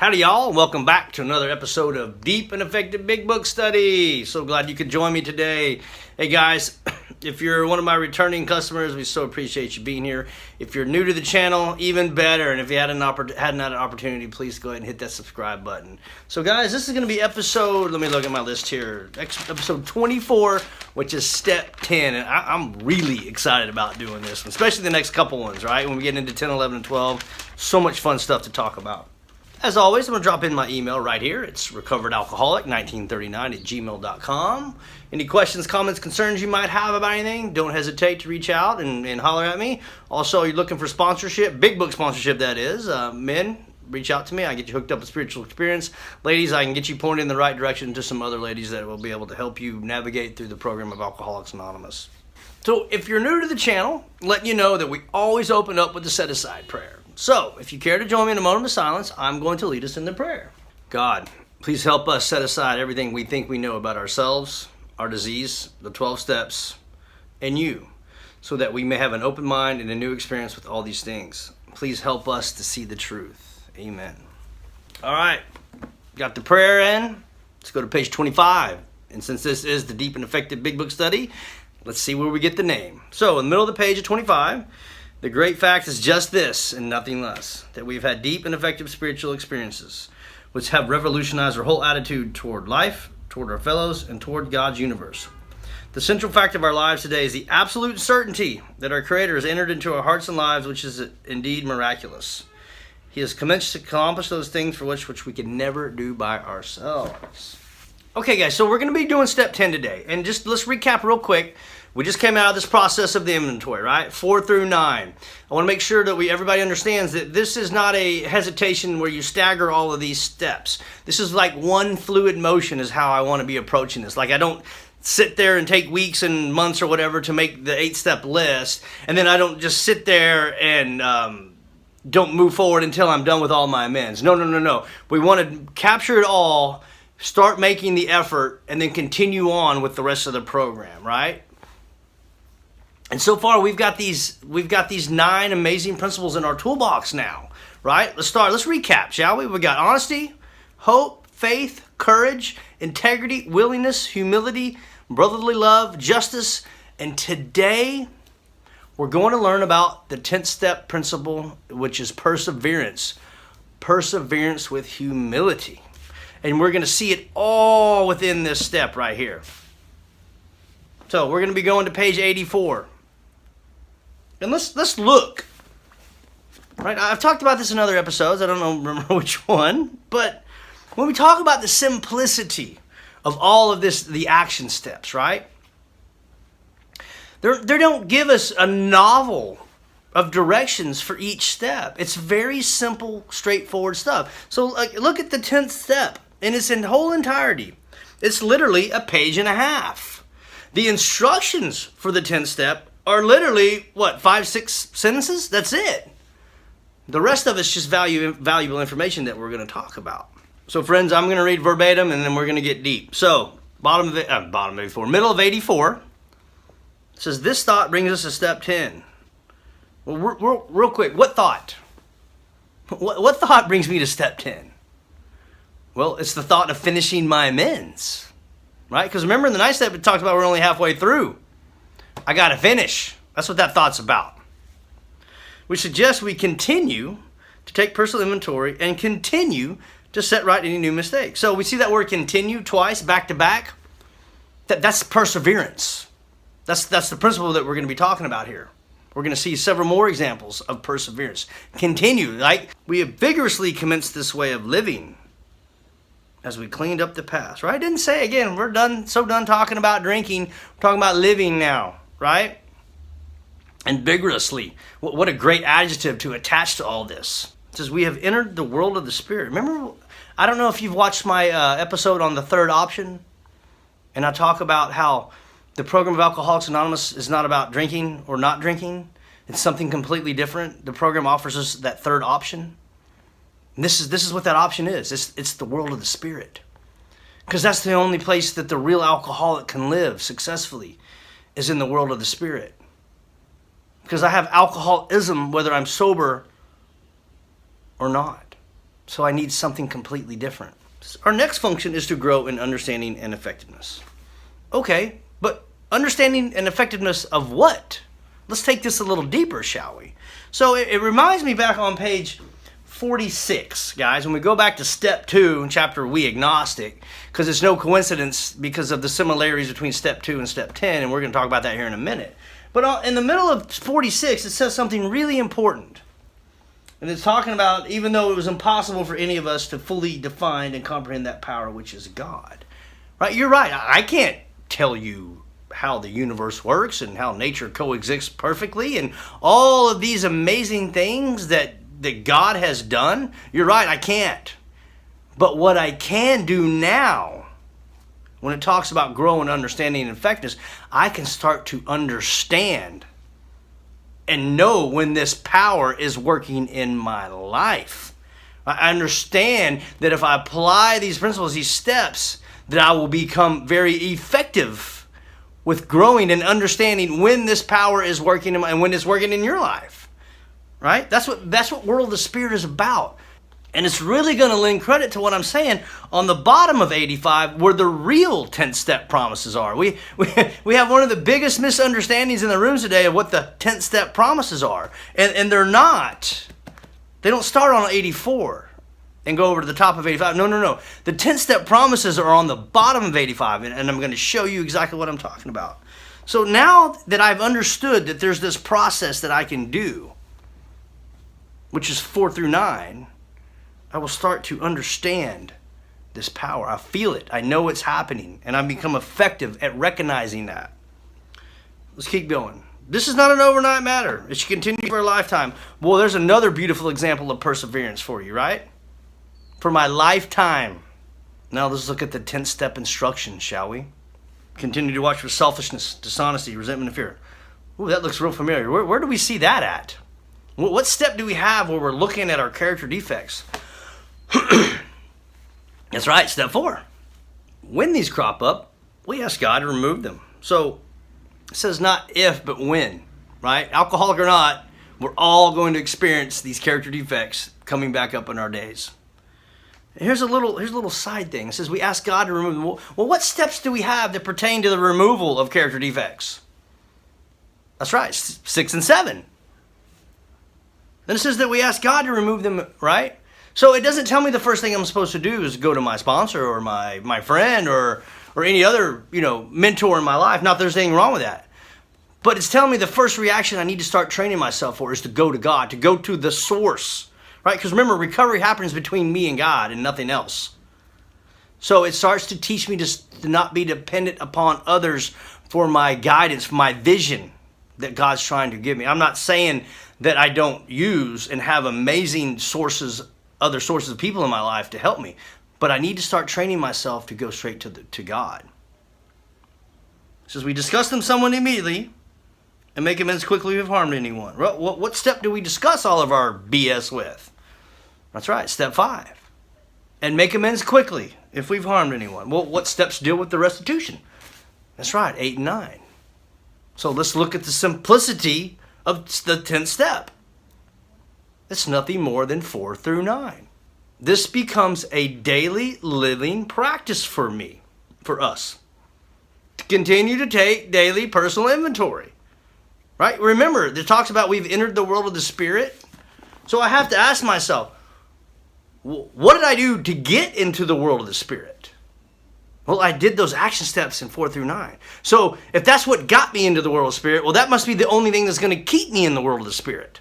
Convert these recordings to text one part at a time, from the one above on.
Howdy y'all, and welcome back to another episode of Deep and Effective Big Book Study. So glad you could join me today. Hey guys, if you're one of my returning customers, we so appreciate you being here. If you're new to the channel, even better. And if you hadn't had an opportunity, please go ahead and hit that subscribe button. So guys, this is going to be episode, let me look at my list here, episode 24, which is step 10. And I'm really excited about doing this one, especially the next couple ones, right? When we get into 10, 11, and 12, so much fun stuff to talk about. As always, I'm going to drop in my email right here. It's recoveredalcoholic1939@gmail.com. Any questions, comments, concerns you might have about anything, don't hesitate to reach out and holler at me. Also, you're looking for sponsorship, big book sponsorship that is. Men, reach out to me. I get you hooked up with spiritual experience. Ladies, I can get you pointed in the right direction to some other ladies that will be able to help you navigate through the program of Alcoholics Anonymous. So if you're new to the channel, letting you know that we always open up with the set-aside prayer. So, if you care to join me in a moment of silence, I'm going to lead us in the prayer. God, please help us set aside everything we think we know about ourselves, our disease, the 12 steps, and you, so that we may have an open mind and a new experience with all these things. Please help us to see the truth. Amen. All right, got the prayer in. Let's go to page 25. And since this is the Deep and Effective Big Book Study, let's see where we get the name. So, in the middle of the page at 25, the great fact is just this and nothing less, that we've had deep and effective spiritual experiences, which have revolutionized our whole attitude toward life, toward our fellows, and toward God's universe. The central fact of our lives today is the absolute certainty that our Creator has entered into our hearts and lives, which is indeed miraculous. He has commenced to accomplish those things for which we can never do by ourselves. Okay, guys, so we're going to be doing step 10 today. And just let's recap real quick. We just came out of this process of the inventory, right? 4 through 9. I want to make sure that everybody understands that this is not a hesitation where you stagger all of these steps. This is like one fluid motion is how I want to be approaching this. Like I don't sit there and take weeks and months or whatever to make the 8-step list. And then I don't just sit there and don't move forward until I'm done with all my amends. No. We want to capture it all, start making the effort, and then continue on with the rest of the program, right? And so far, we've got these 9 amazing principles in our toolbox now, right? Let's recap, shall we? We got honesty, hope, faith, courage, integrity, willingness, humility, brotherly love, justice, and today we're going to learn about the 10th step principle, which is perseverance. Perseverance with humility. And we're going to see it all within this step right here. So we're going to be going to page 84. And let's look. Right? I've talked about this in other episodes. I don't remember which one. But when we talk about the simplicity of all of this, the action steps, right? They don't give us a novel of directions for each step. It's very simple, straightforward stuff. So look at the 10th step in its whole entirety. It's literally a page and a half. The instructions for the 10th step are literally, 5, 6 sentences? That's it. The rest of it's just valuable information that we're going to talk about. So friends, I'm going to read verbatim and then we're going to get deep. So, middle of 84, it says, this thought brings us to step 10. Well, real quick, what thought? What thought brings me to step 10? Well, it's the thought of finishing my amends, right? Because remember in the 9th step, it talks about we're only halfway through. I got to finish. That's what that thought's about. We suggest we continue to take personal inventory and continue to set right any new mistakes. So we see that word continue twice, back to back. That's perseverance. That's the principle that we're going to be talking about here. We're going to see several more examples of perseverance. Continue, like we have vigorously commenced this way of living as we cleaned up the past, right? I didn't say, again, we're done talking about drinking. We're talking about living now, right? And vigorously. What a great adjective to attach to all this. It says, we have entered the world of the Spirit. Remember, I don't know if you've watched my episode on the 3rd option, and I talk about how the program of Alcoholics Anonymous is not about drinking or not drinking. It's something completely different. The program offers us that 3rd option. And this is what that option is. It's the world of the Spirit. Because that's the only place that the real alcoholic can live successfully, is in the world of the Spirit. Because I have alcoholism whether I'm sober or not. So I need something completely different. Our next function is to grow in understanding and effectiveness. Okay, but understanding and effectiveness of what? Let's take this a little deeper, shall we? So it reminds me back on page 46, guys, when we go back to step 2 in chapter We Agnostic, because it's no coincidence because of the similarities between step 2 and step 10, and we're going to talk about that here in a minute. But in the middle of 46, it says something really important. And it's talking about, even though it was impossible for any of us to fully define and comprehend that power which is God. Right? You're right. I can't tell you how the universe works and how nature coexists perfectly and all of these amazing things that God has done. You're right, I can't. But what I can do now, when it talks about growing understanding and effectiveness, I can start to understand and know when this power is working in my life. I understand that if I apply these principles, these steps, that I will become very effective with growing and understanding when this power is working and when it's working in your life. Right? That's what World of the Spirit is about. And it's really going to lend credit to what I'm saying on the bottom of 85, where the real 10th step promises are. We have one of the biggest misunderstandings in the rooms today of what the 10th step promises are. And they're not. They don't start on 84 and go over to the top of 85. No. The 10th step promises are on the bottom of 85, and I'm going to show you exactly what I'm talking about. So now that I've understood that there's this process that I can do, which is 4 through 9, I will start to understand this power. I feel it. I know it's happening. And I've become effective at recognizing that. Let's keep going. This is not an overnight matter. It should continue for a lifetime. Well, there's another beautiful example of perseverance for you, right? For my lifetime. Now let's look at the 10th step instruction, shall we? Continue to watch for selfishness, dishonesty, resentment, and fear. Ooh, that looks real familiar. Where do we see that at? What step do we have where we're looking at our character defects? That's right, step 4. When these crop up, we ask God to remove them. So it says not if, but when, right? Alcoholic or not, we're all going to experience these character defects coming back up in our days. And here's a little side thing. It says we ask God to remove them. Well, what steps do we have that pertain to the removal of character defects? That's right, 6 and 7. Then it says that we ask God to remove them, right? So it doesn't tell me the first thing I'm supposed to do is go to my sponsor or my friend or any other, mentor in my life. Not that there's anything wrong with that. But it's telling me the first reaction I need to start training myself for is to go to God, to go to the source, right? Because remember, recovery happens between me and God and nothing else. So it starts to teach me to not be dependent upon others for my guidance, for my vision that God's trying to give me. I'm not saying that I don't use and have amazing other sources of people in my life to help me, but I need to start training myself to go straight to God. It says we discuss them somewhat immediately and make amends quickly if we've harmed anyone. What step do we discuss all of our BS with? That's right, step 5. And make amends quickly if we've harmed anyone. Well, what steps deal with the restitution? That's right, 8 and 9. So let's look at the simplicity of the 10th step. It's nothing more than 4 through 9. This becomes a daily living practice for us, to continue to take daily personal inventory. Right? Remember, it talks about we've entered the world of the Spirit. So I have to ask myself, what did I do to get into the world of the Spirit? Well, I did those action steps in 4 through 9. So if that's what got me into the world of the Spirit, well, that must be the only thing that's going to keep me in the world of the Spirit.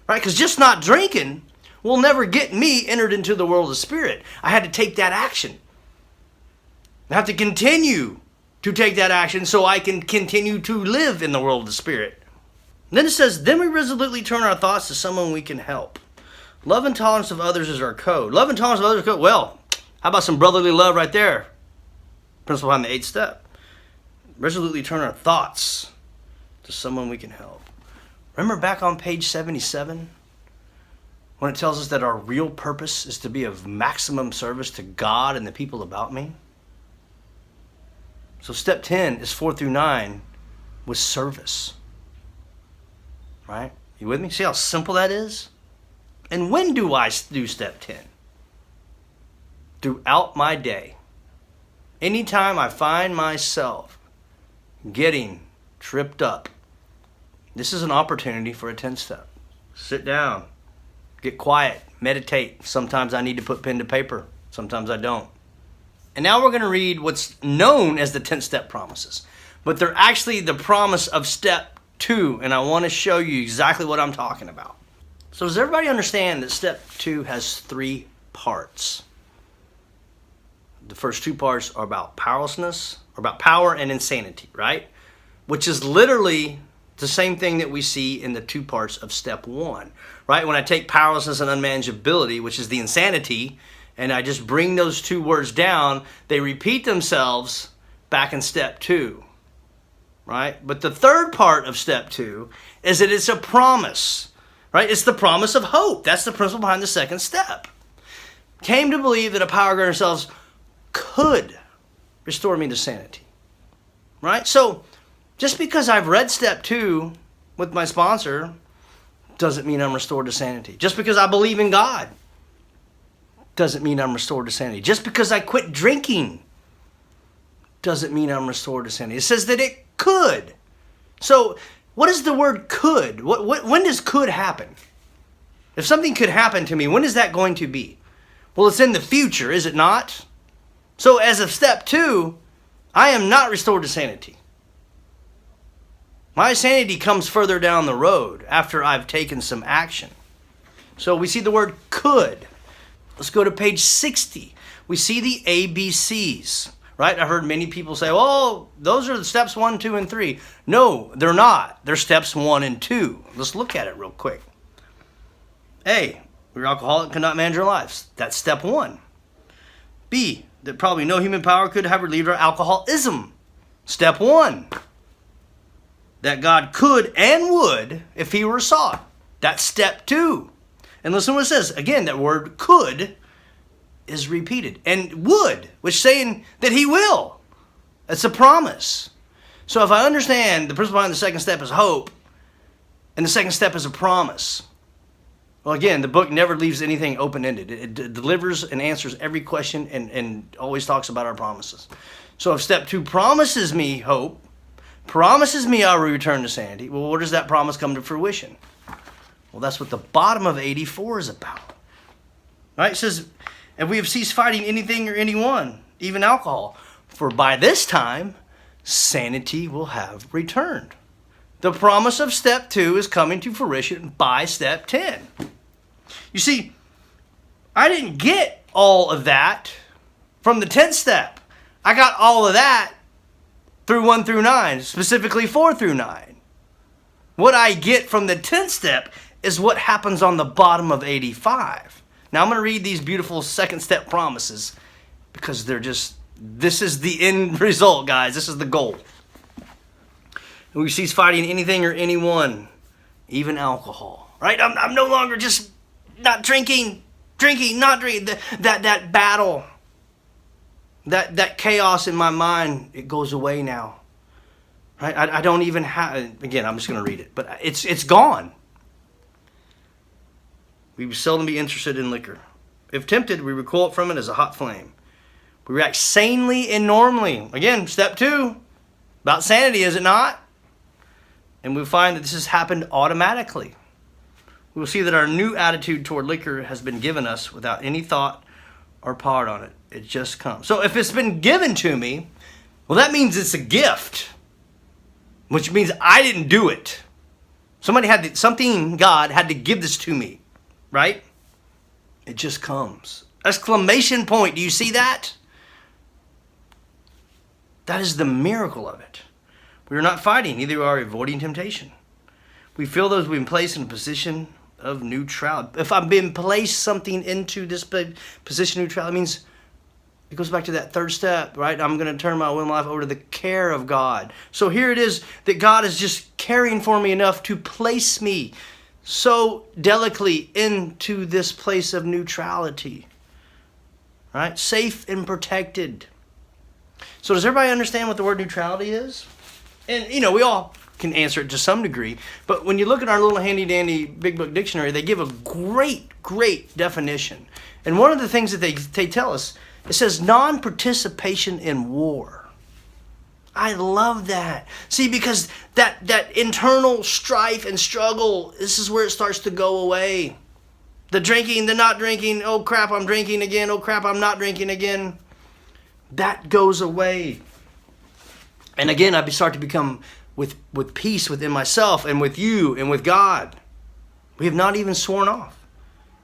Right? Because just not drinking will never get me entered into the world of the Spirit. I had to take that action. I have to continue to take that action so I can continue to live in the world of the Spirit. And then it says, then we resolutely turn our thoughts to someone we can help. Love and tolerance of others is our code. Love and tolerance of others is our code. Well, how about some brotherly love right there? Principle behind the 8th step. Resolutely turn our thoughts to someone we can help. Remember back on page 77 when it tells us that our real purpose is to be of maximum service to God and the people about me? So step 10 is 4 through 9 with service. Right? You with me? See how simple that is? And when do I do step 10? throughout my day, anytime I find myself getting tripped up, this is an opportunity for a 10-step. Sit down, get quiet, meditate. Sometimes I need to put pen to paper. Sometimes I don't. And now we're going to read what's known as the 10-step promises. But they're actually the promise of step 2. And I want to show you exactly what I'm talking about. So does everybody understand that step 2 has 3 parts? The first 2 parts are about powerlessness, or about power and insanity, right? Which is literally the same thing that we see in the 2 parts of step 1, right? When I take powerlessness and unmanageability, which is the insanity, and I just bring those 2 words down, they repeat themselves back in step 2, right? But the third part of step 2 is that it's a promise, right? It's the promise of hope. That's the principle behind the second step. Came to believe that a power greater than ourselves could restore me to sanity, right? So just because I've read step 2 with my sponsor doesn't mean I'm restored to sanity. Just because I believe in God doesn't mean I'm restored to sanity. Just because I quit drinking doesn't mean I'm restored to sanity. It says that it could. So what is the word could? When does could happen? If something could happen to me, when is that going to be? Well, it's in the future, is it not? So as of step 2, I am not restored to sanity. My sanity comes further down the road after I've taken some action. So we see the word could. Let's go to page 60. We see the ABCs, right? I've heard many people say, oh, those are the steps 1, 2, and 3. No, they're not. They're steps 1 and 2. Let's look at it real quick. A, your alcoholic cannot manage your lives. That's step 1. B, that probably no human power could have relieved our alcoholism. Step 1. That God could and would if he were sought. That's step 2. And listen to what it says. Again, that word could is repeated. And would, which saying that he will. It's a promise. So if I understand the principle behind the second step is hope, and the second step is a promise. Well, again, the book never leaves anything open-ended. It delivers and answers every question and always talks about our promises. So if step 2 promises me hope, promises me I will return to sanity, well, where does that promise come to fruition? Well, that's what the bottom of 84 is about. Right? It says, and we have ceased fighting anything or anyone, even alcohol, for by this time, sanity will have returned. The promise of step 2 is coming to fruition by step 10. You see, I didn't get all of that from the 10th step. I got all of that through 1 through 9, specifically 4 through 9. What I get from the 10th step is what happens on the bottom of 85. Now I'm going to read these beautiful second step promises because this is the end result, guys. This is the goal. And we cease fighting anything or anyone, even alcohol. Right? I'm no longer just not drinking, not drinking. That battle, that chaos in my mind, it goes away now. Right? I don't even have, again, I'm just going to read it, but it's gone. We seldom be interested in liquor. If tempted, we recoil from it as a hot flame. We react sanely and normally. Again, step 2, about sanity, is it not? And we find that this has happened automatically. We will see that our new attitude toward liquor has been given us without any thought or part on it. It just comes. So if it's been given to me, well, that means it's a gift, which means I didn't do it. God had to give this to me, right? It just comes. Exclamation point. Do you see that? That is the miracle of it. We are not fighting, neither are we avoiding temptation. We feel those we've been placed in a position of neutrality. If I've been placed something into this position of neutrality, it means it goes back to that third step, right? I'm going to turn my will and life over to the care of God. So here it is that God is just caring for me enough to place me so delicately into this place of neutrality, right? Safe and protected. So does everybody understand what the word neutrality is? And, we all can answer it to some degree. But when you look at our little handy-dandy Big Book Dictionary, they give a great, great definition. And one of the things that they tell us It says non-participation in war. I love that. See, because that internal strife and struggle, this is where it starts to go away. The drinking, the not drinking, oh crap, I'm drinking again, oh crap, I'm not drinking again. That goes away. And again, I start to become with peace within myself and with you and with God. We have not even sworn off.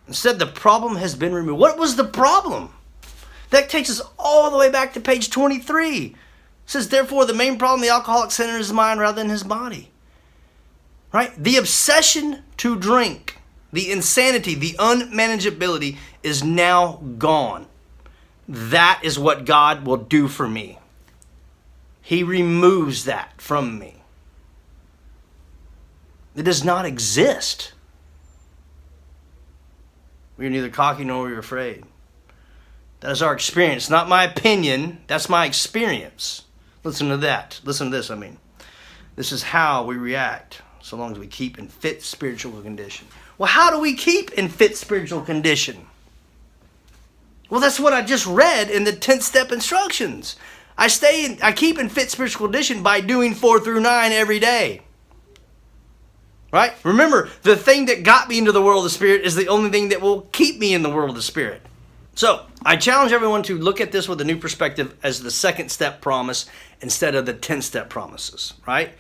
Instead, the problem has been removed. What was the problem? That takes us all the way back to page 23. It says, therefore, the main problem the alcoholic centers his mind rather than his body. Right? The obsession to drink, the insanity, the unmanageability is now gone. That is what God will do for me. He removes that from me. It does not exist. We are neither cocky nor we are afraid. That is our experience, not my opinion. That's my experience. Listen to that. Listen to this, I mean. This is how we react, so long as we keep in fit spiritual condition. Well, how do we keep in fit spiritual condition? Well, that's what I just read in the 10th step instructions. I keep in fit spiritual condition by doing 4 through 9 every day. Right? Remember, the thing that got me into the world of the Spirit is the only thing that will keep me in the world of the Spirit. So, I challenge everyone to look at this with a new perspective as the 2nd step promise instead of the 10th step promises, right?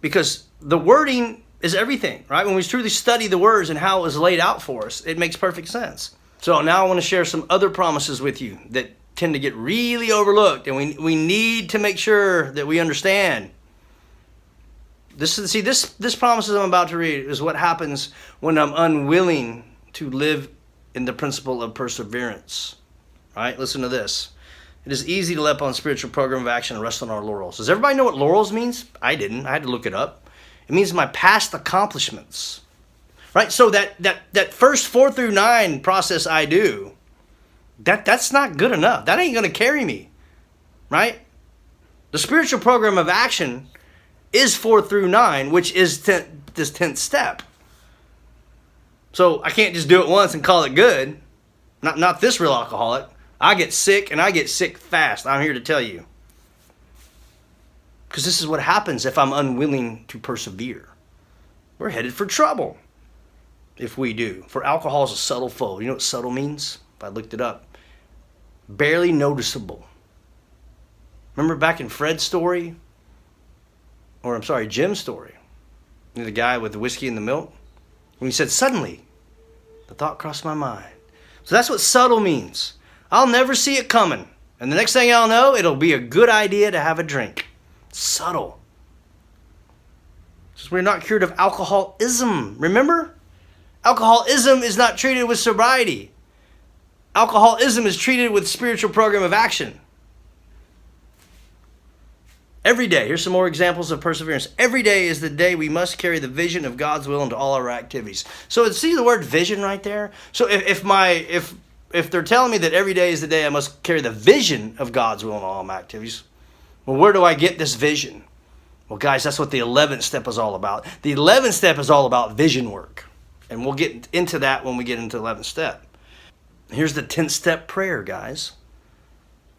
Because the wording is everything, right? When we truly study the words and how it was laid out for us, it makes perfect sense. So now I want to share some other promises with you that tend to get really overlooked, and we need to make sure that we understand. This promise I'm about to read is what happens when I'm unwilling to live in the principle of perseverance. Right? Listen to this. It is easy to let up on spiritual program of action and rest on our laurels. Does everybody know what laurels means? I didn't. I had to look it up. It means my past accomplishments. Right? So that first 4 through 9 process I do, that's not good enough. That ain't going to carry me. Right? The spiritual program of action is 4 through 9, which is this 10th step. So I can't just do it once and call it good. Not this real alcoholic. I get sick, and I get sick fast. I'm here to tell you. Because this is what happens if I'm unwilling to persevere. We're headed for trouble if we do. For alcohol is a subtle foe. You know what subtle means? I looked it up. Barely noticeable. Remember back in Fred's story? Or I'm sorry, Jim's story. You know, the guy with the whiskey and the milk? When he said, suddenly, the thought crossed my mind. So that's what subtle means. I'll never see it coming. And the next thing I'll know, it'll be a good idea to have a drink. Subtle. Because we're not cured of alcoholism. Remember? Alcoholism is not treated with sobriety. Alcoholism is treated with spiritual program of action. Every day, here's some more examples of perseverance. Every day is the day we must carry the vision of God's will into all our activities. So see the word vision right there? So if they're telling me that every day is the day I must carry the vision of God's will in all my activities, well, where do I get this vision? Well, guys, that's what the 11th step is all about. The 11th step is all about vision work. And we'll get into that when we get into the 11th step. Here's the 10th step prayer, guys.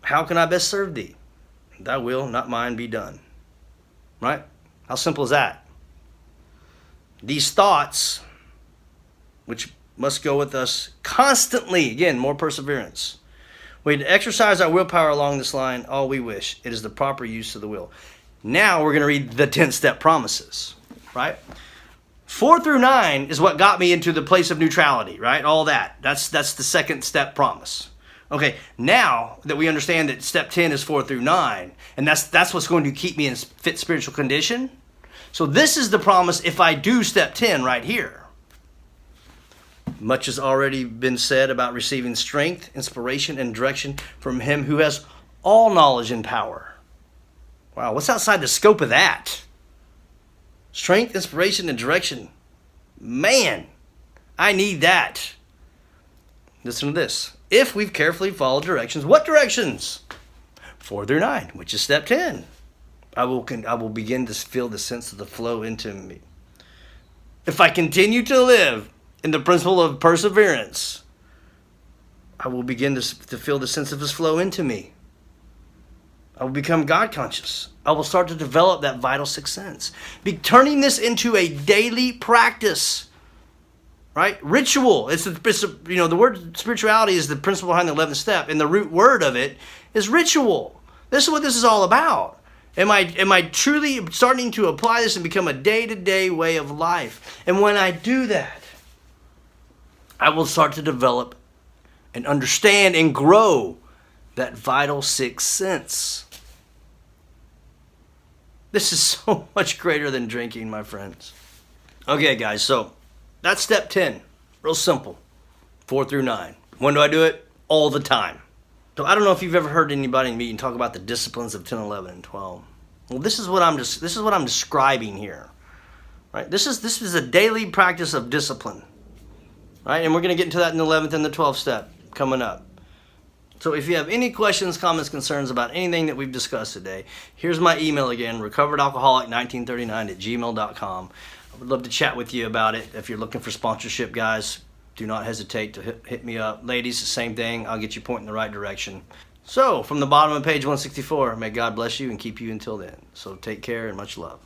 How can I best serve thee? Thy will, not mine, be done. Right? How simple is that? These thoughts, which must go with us constantly, again, more perseverance. We exercise our willpower along this line, all we wish. It is the proper use of the will. Now we're going to read the 10th step promises. Right? 4 through 9 is what got me into the place of neutrality. Right? All that. That's the 2nd step promise. Okay, now that we understand that step 10 is 4 through 9, and that's what's going to keep me in fit spiritual condition. So this is the promise if I do step 10 right here. Much has already been said about receiving strength, inspiration, and direction from him who has all knowledge and power. Wow, what's outside the scope of that? Strength, inspiration, and direction. Man, I need that. Listen to this. If we've carefully followed directions, what directions? 4 through 9, which is step 10. I will begin to feel the sense of the flow into me. If I continue to live in the principle of perseverance, I will begin to feel the sense of His flow into me. I will become God conscious. I will start to develop that vital sixth sense. Turning this into a daily practice, right? Ritual. It's the word spirituality is the principle behind the 11th step, and the root word of it is ritual. This is what this is all about. Am I truly starting to apply this and become a day-to-day way of life? And when I do that, I will start to develop and understand and grow that vital sixth sense. This is so much greater than drinking, my friends. Okay, guys, so that's step 10. Real simple. 4 through 9. When do I do it? All the time. So I don't know if you've ever heard anybody in a meeting talk about the disciplines of 10, 11, and 12. Well, this is what I'm describing here. Right? This is a daily practice of discipline. Right? And we're going to get into that in the 11th and the 12th step coming up. So if you have any questions, comments, concerns about anything that we've discussed today, here's my email again, recoveredalcoholic1939@gmail.com. I would love to chat with you about it. If you're looking for sponsorship, guys, do not hesitate to hit me up. Ladies, the same thing. I'll get you pointing in the right direction. So from the bottom of page 164, may God bless you and keep you until then. So take care and much love.